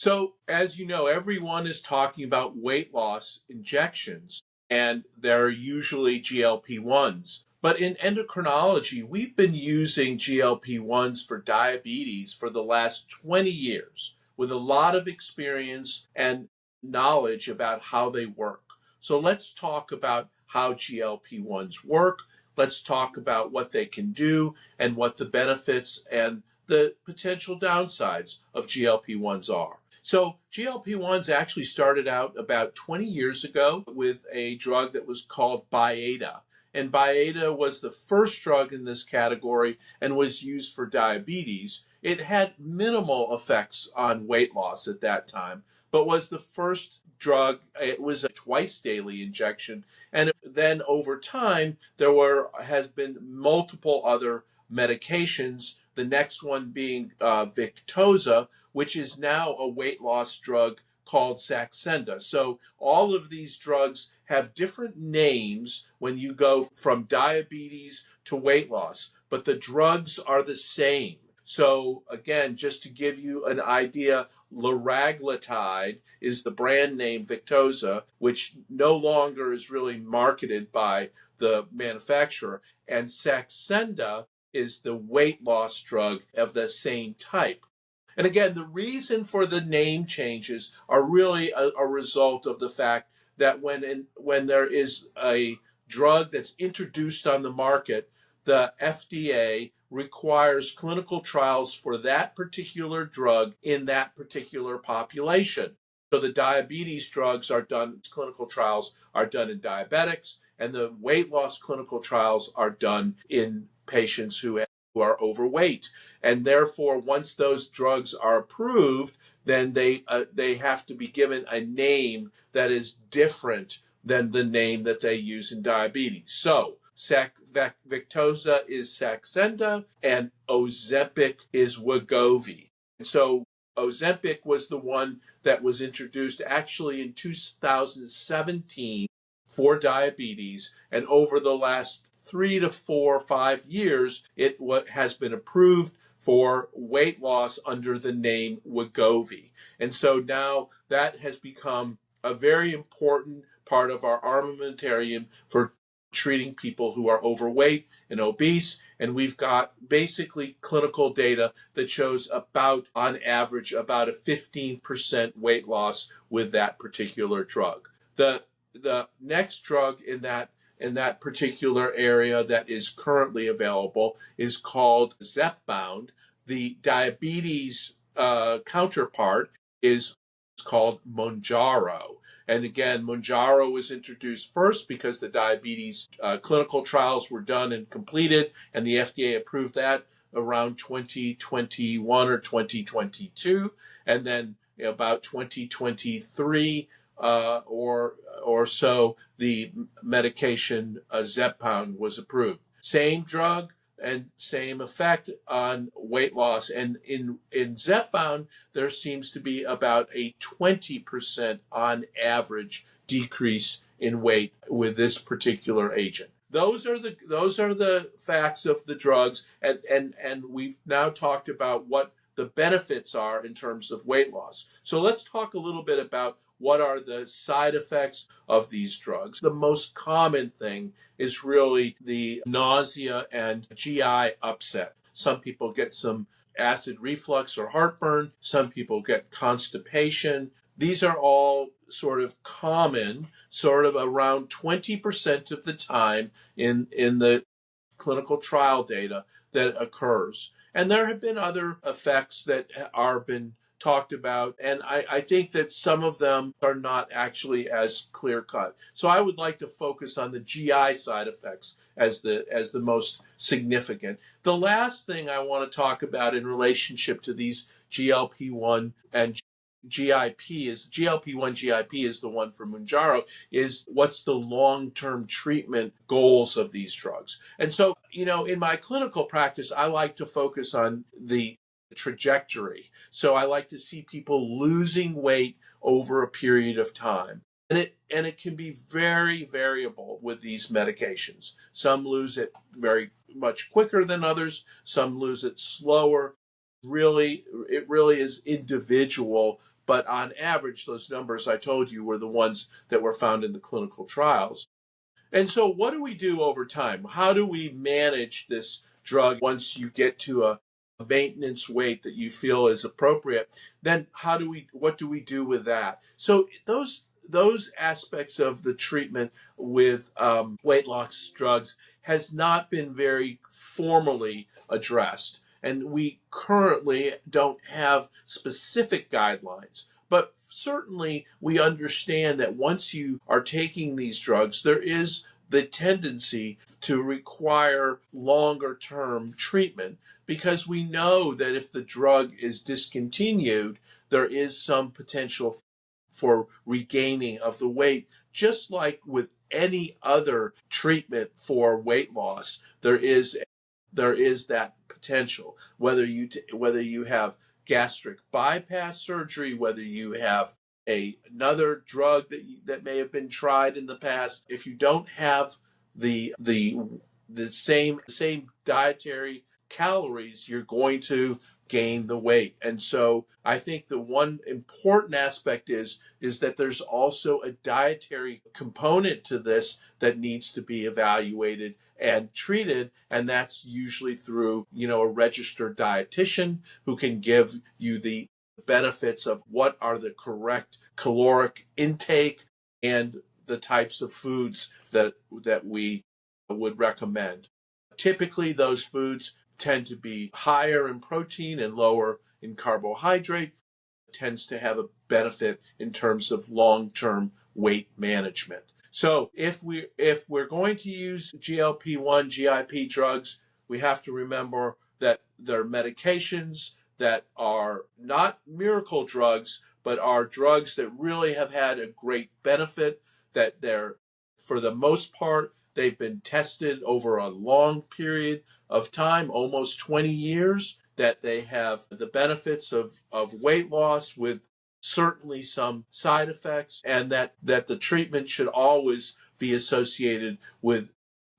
So, as you know, everyone is talking about weight loss injections, and they're usually GLP-1s. But in endocrinology, we've been using GLP-1s for diabetes for the last 20 years with a lot of experience and knowledge about how they work. So, let's talk about how GLP-1s work. Let's talk about what they can do and what the benefits and the potential downsides of GLP-1s are. So GLP-1s actually started out about 20 years ago with a drug that was called Byetta. And Byetta was the first drug in this category and was used for diabetes. It had minimal effects on weight loss at that time, but was the first drug. It was a twice daily injection. And then over time, has been multiple other medications, the next one being Victoza, which is now a weight loss drug called Saxenda. So all of these drugs have different names when you go from diabetes to weight loss, but the drugs are the same. So again, just to give you an idea, liraglutide is the brand name Victoza, which no longer is really marketed by the manufacturer, and Saxenda is the weight loss drug of the same type. And again, the reason for the name changes are really a result of the fact that when there is a drug that's introduced on the market, the FDA requires clinical trials for that particular drug in that particular population. So the diabetes drugs are done, clinical trials are done in diabetics, and the weight loss clinical trials are done in patients who are overweight. And therefore, once those drugs are approved, then they have to be given a name that is different than the name that they use in diabetes. So Victoza is Saxenda and Ozempic is Wegovy. And so Ozempic was the one that was introduced actually in 2017 for diabetes, and over the last 3 to 4 or 5 years, it has been approved for weight loss under the name Wegovy. And so now that has become a very important part of our armamentarium for treating people who are overweight and obese. And we've got basically clinical data that shows about, on average, about a 15% weight loss with that particular drug. The next drug in that particular area that is currently available is called Zepbound. The diabetes counterpart is called Mounjaro. And again, Mounjaro was introduced first because the diabetes clinical trials were done and completed, and the FDA approved that around 2021 or 2022. And then about 2023 or so, the medication Zepbound was approved. Same drug and same effect on weight loss. And in Zepbound, there seems to be about a 20% on average decrease in weight with this particular agent. Those are the facts of the drugs, and we've now talked about what the benefits are in terms of weight loss. So let's talk a little bit about what are the side effects of these drugs. The most common thing is really the nausea and GI upset. Some people get some acid reflux or heartburn. Some people get constipation. These are all sort of common, sort of around 20% of the time in the clinical trial data that occurs. And there have been other effects that are been talked about, and I think that some of them are not actually as clear cut. So I would like to focus on the GI side effects as the most significant. The last thing I want to talk about in relationship to these GLP-1 and GLP-1 GIP is the one for Mounjaro, is what's the long-term treatment goals of these drugs. And so, in my clinical practice, I like to focus on the trajectory. So I like to see people losing weight over a period of time. And it can be very variable with these medications. Some lose it very much quicker than others. Some lose it slower. It really is individual, but on average, those numbers I told you were the ones that were found in the clinical trials. And so what do we do over time? How do we manage this drug once you get to a maintenance weight that you feel is appropriate? Then what do we do with that? So those aspects of the treatment with weight loss drugs has not been very formally addressed. And we currently don't have specific guidelines. But certainly we understand that once you are taking these drugs, there is the tendency to require longer term treatment, because we know that if the drug is discontinued, there is some potential for regaining of the weight. Just like with any other treatment for weight loss, there is that potential. Whether you have gastric bypass surgery, whether you have another drug that may have been tried in the past, if you don't have the same dietary calories, you're going to gain the weight. And so I think the one important aspect is that there's also a dietary component to this that needs to be evaluated and treated, and that's usually through a registered dietitian who can give you the benefits of what are the correct caloric intake and the types of foods that we would recommend. Typically, those foods tend to be higher in protein and lower in carbohydrate. It tends to have a benefit in terms of long-term weight management. So if we're going to use GLP-1, GIP drugs, we have to remember that they're medications that are not miracle drugs, but are drugs that really have had a great benefit, that they're, for the most part, they've been tested over a long period of time, almost 20 years, that they have the benefits of weight loss with certainly some side effects, and that the treatment should always be associated with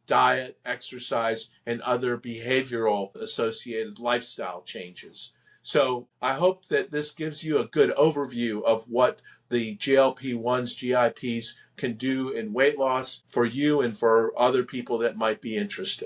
diet, exercise, and other behavioral associated lifestyle changes. So I hope that this gives you a good overview of what the GLP-1s, GIPs can do in weight loss for you and for other people that might be interested.